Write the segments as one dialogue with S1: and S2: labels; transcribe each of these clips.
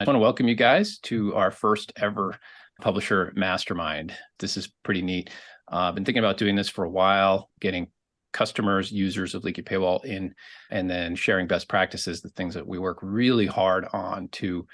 S1: I want to welcome you guys to our first ever publisher mastermind. This is pretty neat. I've been thinking about doing this for a while, getting customers, users of Leaky Paywall in, and then sharing best practices, the things that we work really hard on to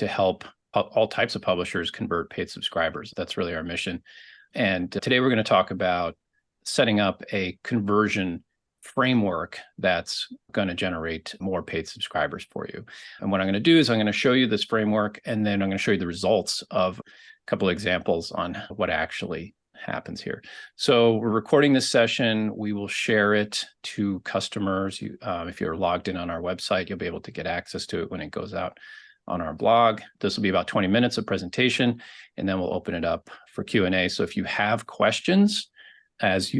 S1: help all types of publishers convert paid subscribers. That's really our mission. And today we're going to talk about setting up a conversion framework that's going to generate more paid subscribers for you. And what I'm going to do is I'm going to show you this framework, and then I'm going to show you the results of a couple of examples on what actually happens here. So we're recording this session. We will share it to customers. If you're logged in on our website, you'll be able to get access to it when it goes out on our blog. This will be about 20 minutes of presentation, and then we'll open it up for Q&A. So if you have questions as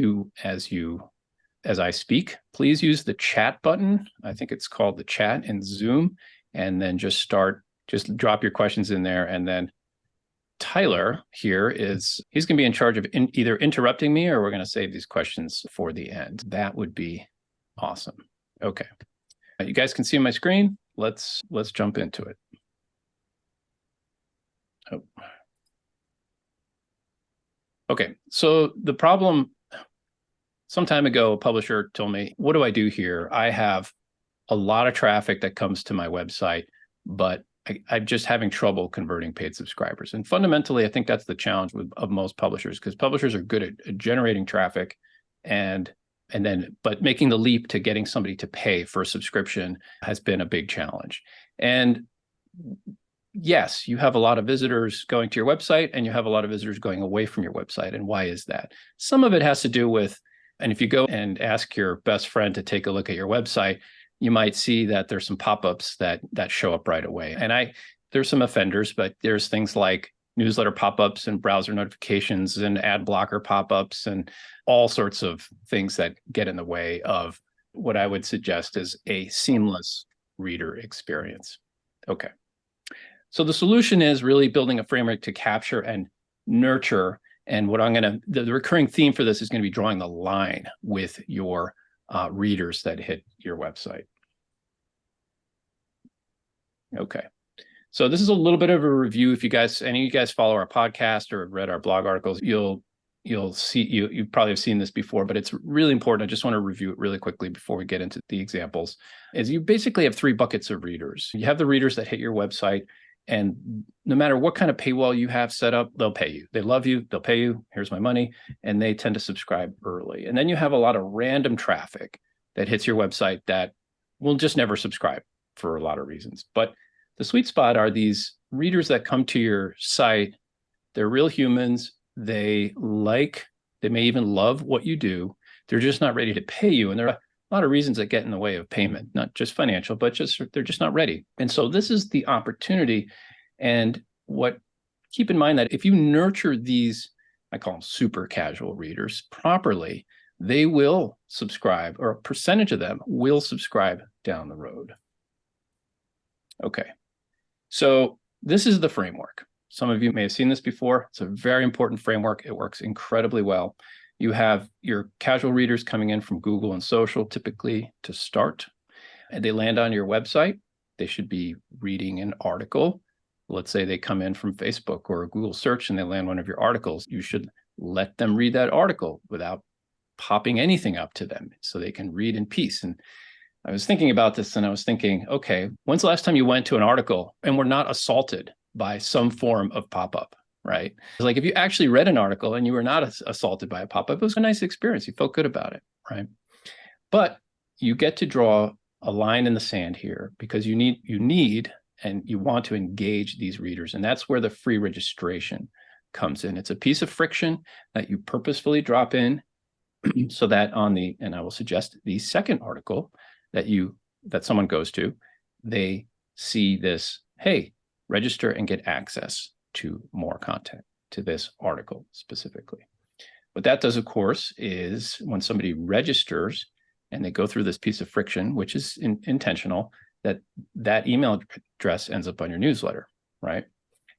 S1: I speak, please use the chat button. I think it's called the chat in Zoom, and then just drop your questions in there. And then Tyler here he's going to be in charge of either interrupting me, or we're going to save these questions for the end. That would be awesome. Okay. You guys can see my screen. Let's jump into it. Oh. Okay. So the problem, some time ago, a publisher told me, what do I do here? I have a lot of traffic that comes to my website, but I'm just having trouble converting paid subscribers. And fundamentally, I think that's the challenge of most publishers, because publishers are good at generating traffic but making the leap to getting somebody to pay for a subscription has been a big challenge. And yes, you have a lot of visitors going to your website, and you have a lot of visitors going away from your website. And why is that? Some of it has to do with, and if you go and ask your best friend to take a look at your website, you might see that there's some pop-ups that show up right away. And there's some offenders, but there's things like newsletter pop-ups and browser notifications and ad blocker pop-ups and all sorts of things that get in the way of what I would suggest is a seamless reader experience. Okay. So the solution is really building a framework to capture and nurture. And the recurring theme for this is going to be drawing the line with your readers that hit your website. Okay. So this is a little bit of a review. If any of you guys follow our podcast or read our blog articles, you'll see, you probably have seen this before, but it's really important. I just want to review it really quickly before we get into the examples. Is you basically have three buckets of readers. You have the readers that hit your website, and no matter what kind of paywall you have set up, they'll pay you. They love you, they'll pay you, here's my money, and they tend to subscribe early. And then you have a lot of random traffic that hits your website that will just never subscribe for a lot of reasons. But the sweet spot are these readers that come to your site. They're real humans. They may even love what you do. They're just not ready to pay you. And there are a lot of reasons that get in the way of payment, not just financial, but they're just not ready. And so this is the opportunity. And keep in mind that if you nurture these, I call them super casual readers, properly, they will subscribe, or a percentage of them will subscribe down the road. Okay. So this is the framework. Some of you may have seen this before. It's a very important framework. It works incredibly well. You have your casual readers coming in from Google and social, typically to start, and they land on your website. They should be reading an article. Let's say they come in from Facebook or a Google search and they land one of your articles. You should let them read that article without popping anything up to them so they can read in peace. And I was thinking about this, and I was thinking, okay, when's the last time you went to an article and were not assaulted by some form of pop-up, right? It's like if you actually read an article and you were not assaulted by a pop-up, it was a nice experience. You felt good about it, right? But you get to draw a line in the sand here, because you need and you want to engage these readers. And that's where the free registration comes in. It's a piece of friction that you purposefully drop in so that and I will suggest the second article that someone goes to, they see this, hey, register and get access to more content, to this article specifically. What that does, of course, is when somebody registers and they go through this piece of friction, which is intentional, that email address ends up on your newsletter, right?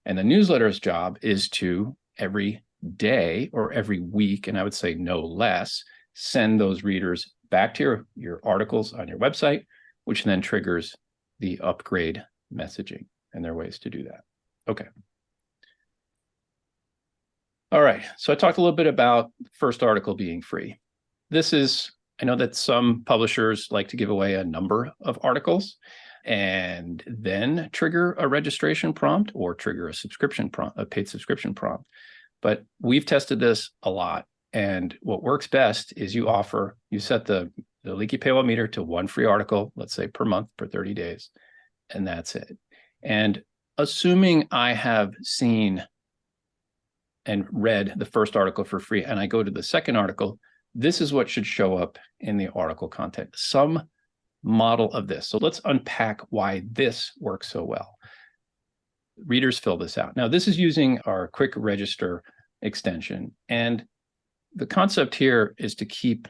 S1: And the newsletter's job is to every day or every week, and I would say no less, send those readers back to your articles on your website, which then triggers the upgrade messaging. And there are ways to do that. Okay. All right. So I talked a little bit about the first article being free. I know that some publishers like to give away a number of articles and then trigger a registration prompt or trigger a subscription prompt, a paid subscription prompt. But we've tested this a lot. And what works best is you set the leaky paywall meter to one free article, let's say per month for 30 days, and that's it. And assuming I have seen and read the first article for free, and I go to the second article, this is what should show up in the article content, some model of this. So let's unpack why this works so well. Readers fill this out. Now, this is using our quick register extension. And the concept here is to keep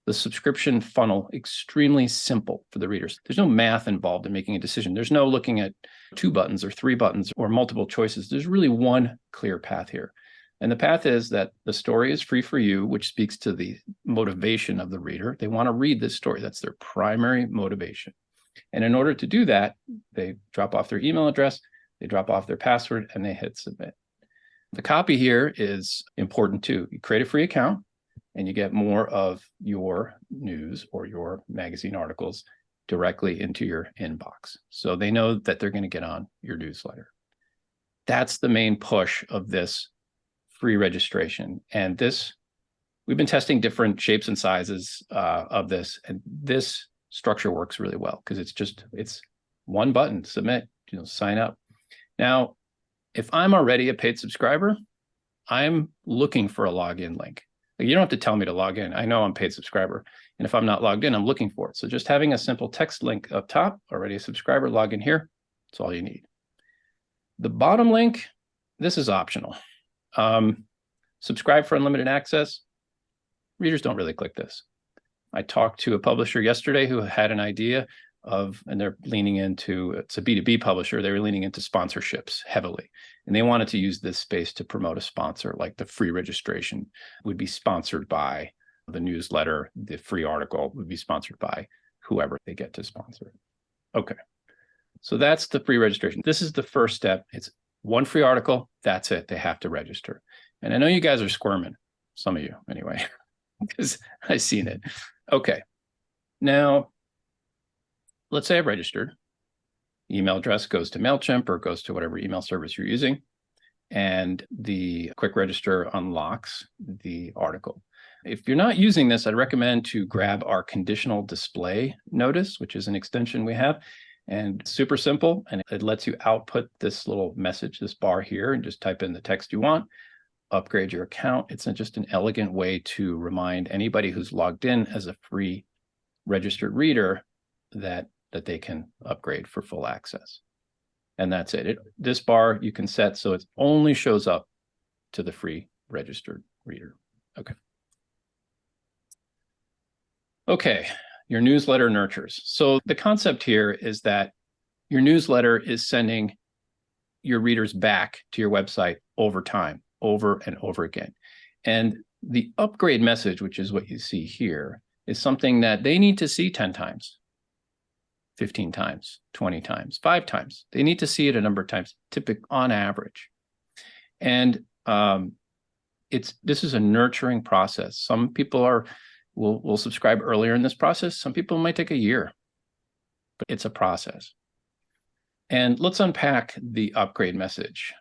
S1: the subscription funnel extremely simple for the readers. There's no math involved in making a decision. There's no looking at 2 buttons or 3 buttons or multiple choices. There's really one clear path here. And the path is that the story is free for you, which speaks to the motivation of the reader. They want to read this story. That's their primary motivation. And in order to do that, they drop off their email address, they drop off their password, and they hit submit. The copy here is important too. You create a free account and you get more of your news or your magazine articles directly into your inbox. So they know that they're going to get on your newsletter. That's the main push of this free registration. And we've been testing different shapes and sizes of this, and this structure works really well because it's one button, submit, sign up. Now, if I'm already a paid subscriber, I'm looking for a login link. You don't have to tell me to log in. I know I'm a paid subscriber. And if I'm not logged in, I'm looking for it. So just having a simple text link up top, already a subscriber, log in here, that's all you need. The bottom link, this is optional. Subscribe for unlimited access. Readers don't really click this. I talked to a publisher yesterday who had an idea and they're leaning into, it's a B2B publisher, they were leaning into sponsorships heavily. And they wanted to use this space to promote a sponsor, like the free registration would be sponsored by the newsletter, the free article would be sponsored by whoever they get to sponsor. Okay, so that's the free registration. This is the first step. It's one free article, that's it, they have to register. And I know you guys are squirming, some of you anyway, because I've seen it. Okay, now, let's say I've registered. Email address goes to MailChimp or goes to whatever email service you're using. And the quick register unlocks the article. If you're not using this, I'd recommend to grab our conditional display notice, which is an extension we have. And it's super simple. And it lets you output this little message, this bar here, and just type in the text you want, upgrade your account. It's just an elegant way to remind anybody who's logged in as a free registered reader that they can upgrade for full access. And that's it. This bar you can set so it only shows up to the free registered reader. Okay. Okay, your newsletter nurtures. So the concept here is that your newsletter is sending your readers back to your website over time, over and over again. And the upgrade message, which is what you see here, is something that they need to see 10 times. 15 times, 20 times, 5 times. They need to see it a number of times, typically on average. And this is a nurturing process. Some people will subscribe earlier in this process. Some people might take a year, but it's a process. And let's unpack the upgrade message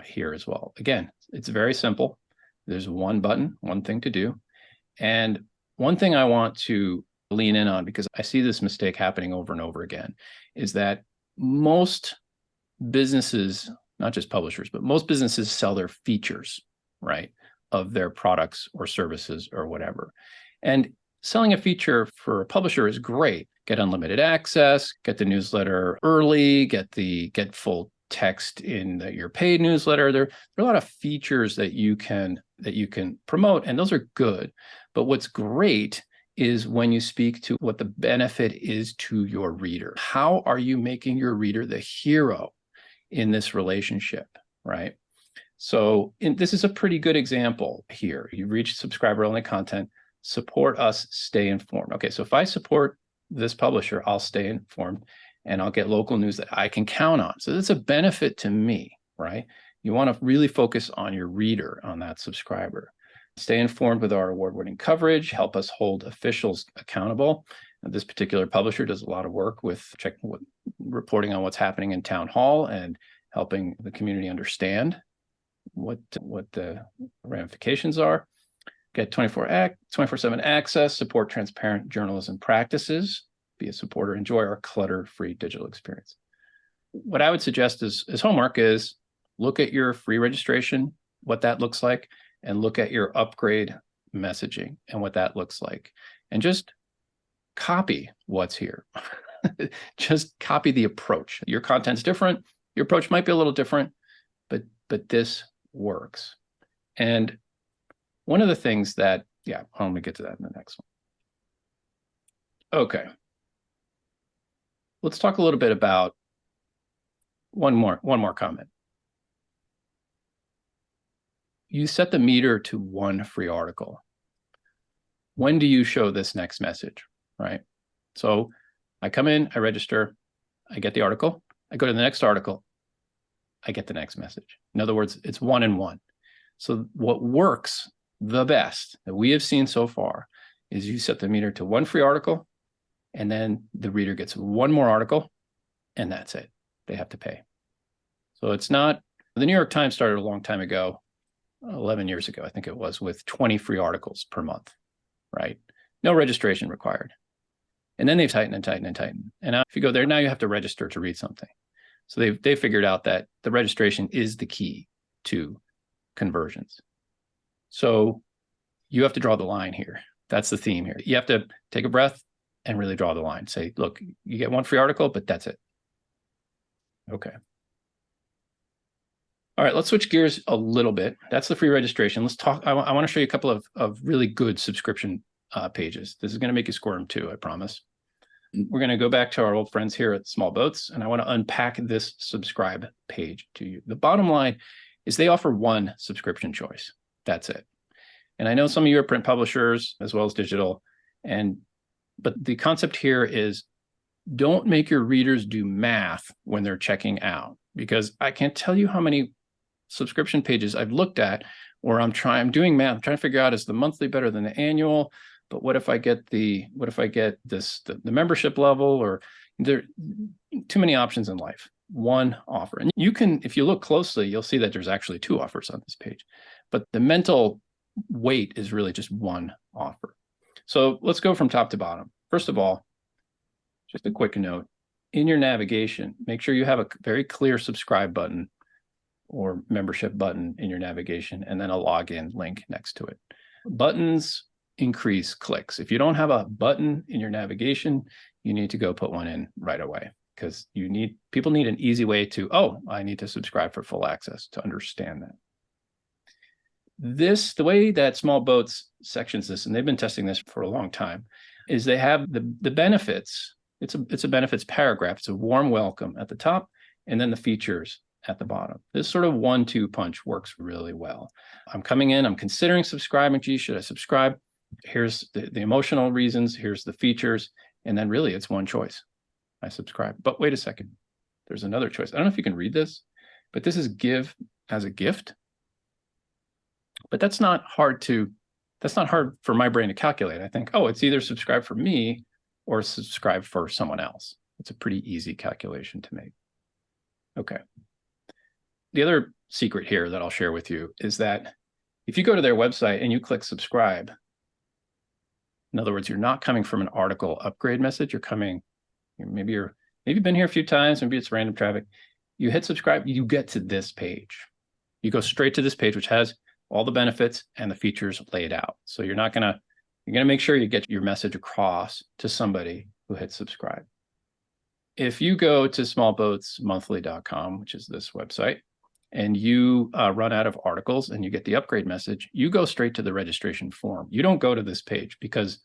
S1: here as well. Again, it's very simple. There's one button, one thing to do. And one thing I want to lean in on, because I see this mistake happening over and over again, is that most businesses, not just publishers, but most businesses sell their features, right, of their products or services or whatever. And selling a feature for a publisher is great. Get unlimited access, get the newsletter early, get full text in your paid newsletter. There are a lot of features that you can promote, and those are good. But what's great is when you speak to what the benefit is to your reader. How are you making your reader the hero in this relationship, right? So this is a pretty good example here. You reach subscriber-only content, support us, stay informed. Okay, so if I support this publisher, I'll stay informed. and I'll get local news that I can count on. So that's a benefit to me, right? You want to really focus on your reader, on that subscriber. Stay informed with our award-winning coverage, help us hold officials accountable. This particular publisher does a lot of work with reporting on what's happening in town hall and helping the community understand what the ramifications are. Get 24/7 access, support transparent journalism practices, be a supporter, enjoy our clutter-free digital experience. What I would suggest is homework is look at your free registration, what that looks like, and look at your upgrade messaging and what that looks like. And just copy what's here. Just copy the approach. Your content's different. Your approach might be a little different, but this works. And one of the things that, let me get to that in the next one. Okay. Let's talk a little bit about one more comment. You set the meter to one free article. When do you show this next message, right? So I come in, I register, I get the article, I go to the next article, I get the next message. In other words, it's 1 and 1. So what works the best that we have seen so far is you set the meter to one free article, and then the reader gets one more article, and that's it. They have to pay. So it's not, the New York Times started a long time ago, 11 years ago, I think it was, with 20 free articles per month, right? No registration required. And then they've tightened and tightened and tightened. And now if you go there, now you have to register to read something. So they figured out that the registration is the key to conversions. So you have to draw the line here. That's the theme here. You have to take a breath and really draw the line. Say, look, you get one free article, but that's it. Okay. All right, let's switch gears a little bit. That's the free registration. Let's talk. I want to show you a couple of really good subscription pages. This is going to make you squirm too, I promise. We're going to go back to our old friends here at Small Boats, and I want to unpack this subscribe page to you. The bottom line is they offer one subscription choice. That's it. And I know some of you are print publishers as well as digital, but the concept here is don't make your readers do math when they're checking out, because I can't tell you how many subscription pages I've looked at where I'm doing math, I'm trying to figure out, is the monthly better than the annual? But what if I get the membership level? Or there are too many options in life. One offer. And you can, if you look closely, you'll see that there's actually two offers on this page, but the mental weight is really just one offer. So let's go from top to bottom. First of all, just a quick note, in your navigation, make sure you have a very clear subscribe button or membership button in your navigation, and then a login link next to it. Buttons increase clicks. If you don't have a button in your navigation, you need to go put one in right away, because people need an easy way to, I need to subscribe for full access, to understand that. The way that Small Boats sections this, and they've been testing this for a long time, is they have the benefits. It's a benefits paragraph. It's a warm welcome at the top, and then the features at the bottom. This sort of 1-2 punch works really well. I'm coming in, I'm considering subscribing. Gee, should I subscribe? Here's the emotional reasons, here's the features, and then really it's one choice. I subscribe. But wait a second, there's another choice. I don't know if you can read this, but this is give as a gift. But that's not hard for my brain to calculate. I think, it's either subscribe for me or subscribe for someone else. It's a pretty easy calculation to make. Okay. The other secret here that I'll share with you is that if you go to their website and you click subscribe, in other words, you're not coming from an article upgrade message. Maybe you've been here a few times, maybe it's random traffic. You hit subscribe, you get to this page. You go straight to this page, which has all the benefits and the features laid out. So you're going to make sure you get your message across to somebody who hits subscribe. If you go to smallboatsmonthly.com, which is this website, and you run out of articles and you get the upgrade message, you go straight to the registration form. You don't go to this page because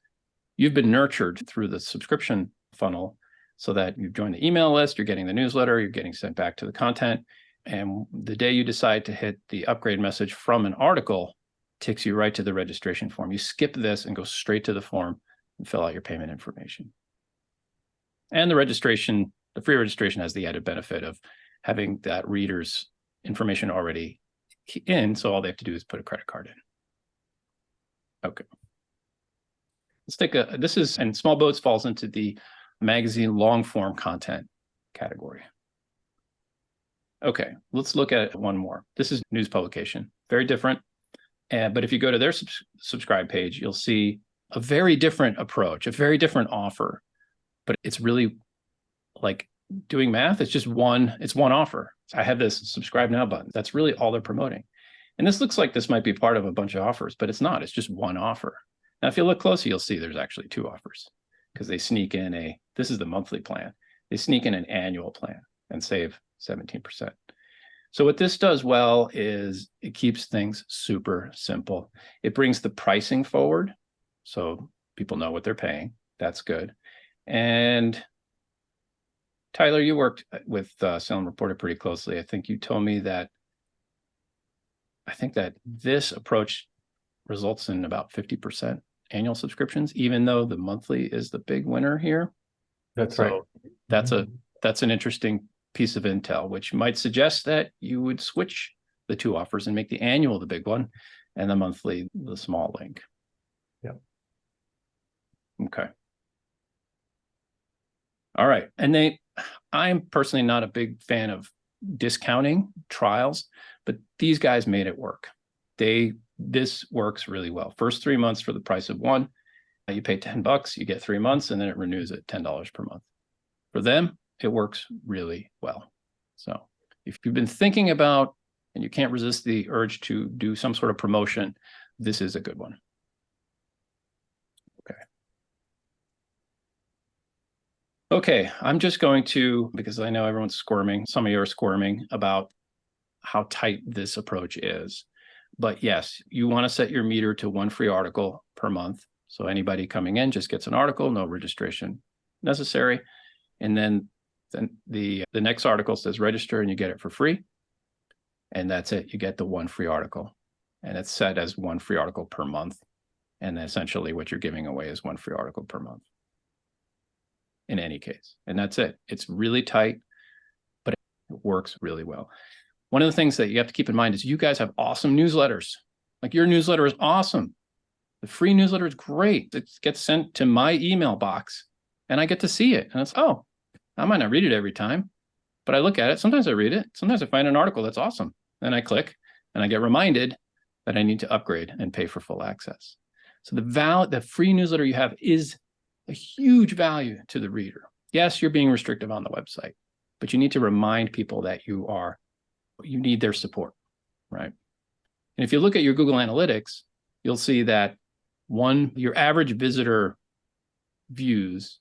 S1: you've been nurtured through the subscription funnel so that you've joined the email list, you're getting the newsletter, you're getting sent back to the content. And the day you decide to hit the upgrade message from an article, takes you right to the registration form. You skip this and go straight to the form and fill out your payment information. And the registration The free registration has the added benefit of having that reader's information already in, so all they have to do is put a credit card in. Okay. Let's take this is, and Small Boats falls into the magazine long form content category. Okay, let's look at one more. This is news publication, very different. But if you go to their subscribe page, you'll see a very different approach, a very different offer. But it's really like doing math. It's one offer. I have this subscribe now button. That's really all they're promoting. And this looks like this might be part of a bunch of offers, but it's not. It's just one offer. Now, if you look closely, you'll see there's actually two offers because they sneak in this is the monthly plan. They sneak in an annual plan and save 17%. So what this does well is it keeps things super simple. It brings the pricing forward so people know what they're paying. That's good. And Tyler, you worked with Salem Reporter pretty closely. I think you told me that this approach results in about 50% annual subscriptions, even though the monthly is the big winner here.
S2: That's right.
S1: That's an interesting piece of intel, which might suggest that you would switch the two offers and make the annual the big one and the monthly the small link.
S2: Yeah.
S1: Okay. All right. And I'm personally not a big fan of discounting trials, but these guys made it work. This works really well. First 3 months for the price of one. You pay $10, you get 3 months, and then it renews at $10 per month. For them, it works really well. So if you've been thinking about and you can't resist the urge to do some sort of promotion, this is a good one. Okay, I'm just going to, because I know everyone's squirming, some of you are squirming about how tight this approach is. But yes, you want to set your meter to one free article per month. So anybody coming in just gets an article, no registration necessary. And then the next article says register and you get it for free. And that's it. You get the one free article. And it's set as one free article per month. And essentially what you're giving away is one free article per month in any case. And that's it. It's really tight, but it works really well. One of the things that you have to keep in mind is you guys have awesome newsletters. Like your newsletter is awesome. The free newsletter is great. It gets sent to my email box and I get to see it. And it's, oh, I might not read it every time, but I look at it. Sometimes I read it. Sometimes I find an article that's awesome. Then I click and I get reminded that I need to upgrade and pay for full access. So the free newsletter you have is a huge value to the reader. Yes, you're being restrictive on the website, but you need to remind people that you need their support, right? And if you look at your Google Analytics, you'll see that your average visitor views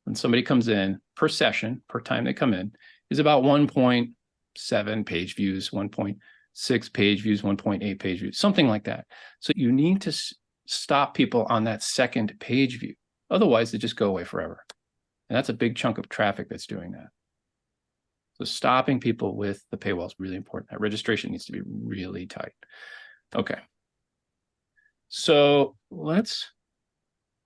S1: when somebody comes in per session, per time they come in, is about 1.7 page views, 1.6 page views, 1.8 page views, something like that. So you need to stop people on that second page view. Otherwise, they just go away forever. And that's a big chunk of traffic that's doing that. So stopping people with the paywall is really important. That registration needs to be really tight. Okay. So let's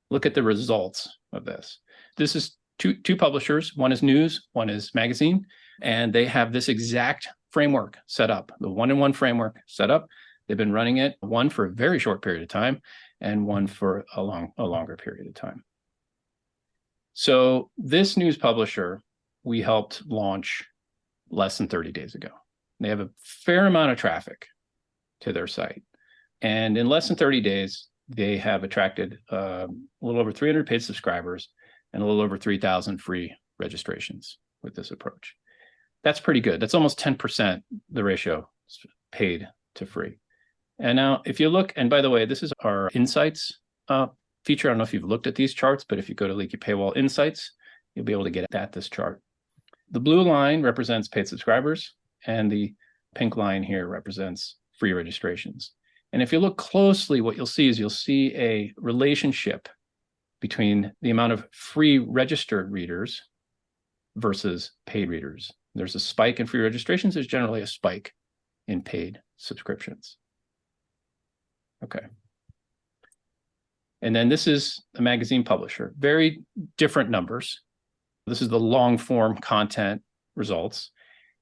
S1: look at the results of this. This is two publishers. One is news, one is magazine, and they have this exact framework set up, the one-in-one framework set up. They've been running it, one for a very short period of time and one for a longer period of time. So this news publisher, we helped launch less than 30 days ago. They have a fair amount of traffic to their site. And in less than 30 days, they have attracted a little over 300 paid subscribers and a little over 3,000 free registrations with this approach. That's pretty good. That's almost 10% the ratio paid to free. And now if you look, and by the way, this is our insights feature. I don't know if you've looked at these charts, but if you go to Leaky Paywall Insights, you'll be able to get at this chart. The blue line represents paid subscribers, and the pink line here represents free registrations. And if you look closely, what you'll see a relationship between the amount of free registered readers versus paid readers. There's a spike in free registrations. There's generally a spike in paid subscriptions. Okay. And then this is a magazine publisher. Very different numbers. This is the long form content results.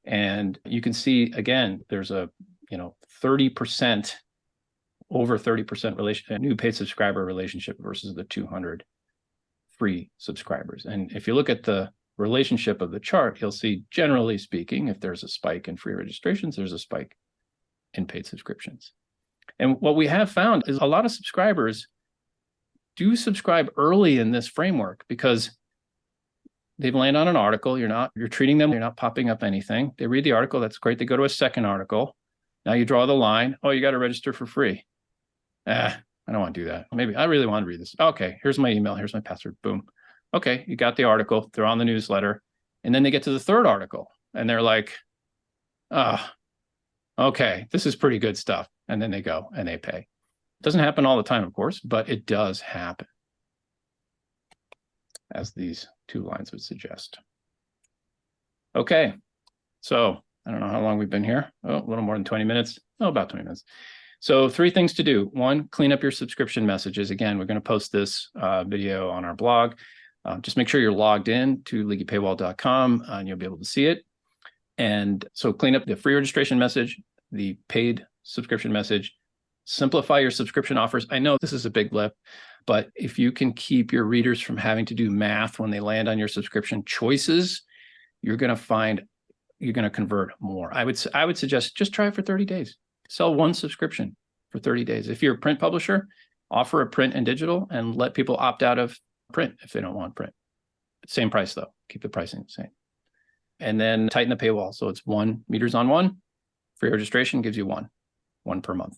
S1: And you can see, again, there's a 30%, over 30% new paid subscriber relationship versus the 200 free subscribers. And if you look at the relationship of the chart, you'll see, generally speaking, if there's a spike in free registrations, there's a spike in paid subscriptions. And what we have found is a lot of subscribers do subscribe early in this framework because they've landed on an article. You're treating them, you're not popping up anything. They read the article, that's great. They go to a second article. Now you draw the line. Oh, you got to register for free. I don't want to do that. Maybe I really want to read this. Okay, here's my email. Here's my password. Boom. Okay, you got the article. They're on the newsletter. And then they get to the third article and they're like, okay, this is pretty good stuff. And then they go and they pay. It doesn't happen all the time, of course, but it does happen, as these two lines would suggest. Okay, so I don't know how long we've been here. Oh, a little more than 20 minutes. Oh, about 20 minutes. So 3 things to do. 1, clean up your subscription messages. Again, we're going to post this video on our blog. Just make sure you're logged in to leakypaywall.com and you'll be able to see it. And so clean up the free registration message, the paid subscription message, simplify your subscription offers. I know this is a big lift, but if you can keep your readers from having to do math when they land on your subscription choices, you're going to convert more. I would suggest just try it for 30 days. Sell 1 subscription for 30 days. If you're a print publisher, offer a print and digital and let people opt out of print if they don't want print. Same price though. Keep the pricing the same. And then tighten the paywall. So it's 1 meters on 1. Free registration gives you one per month.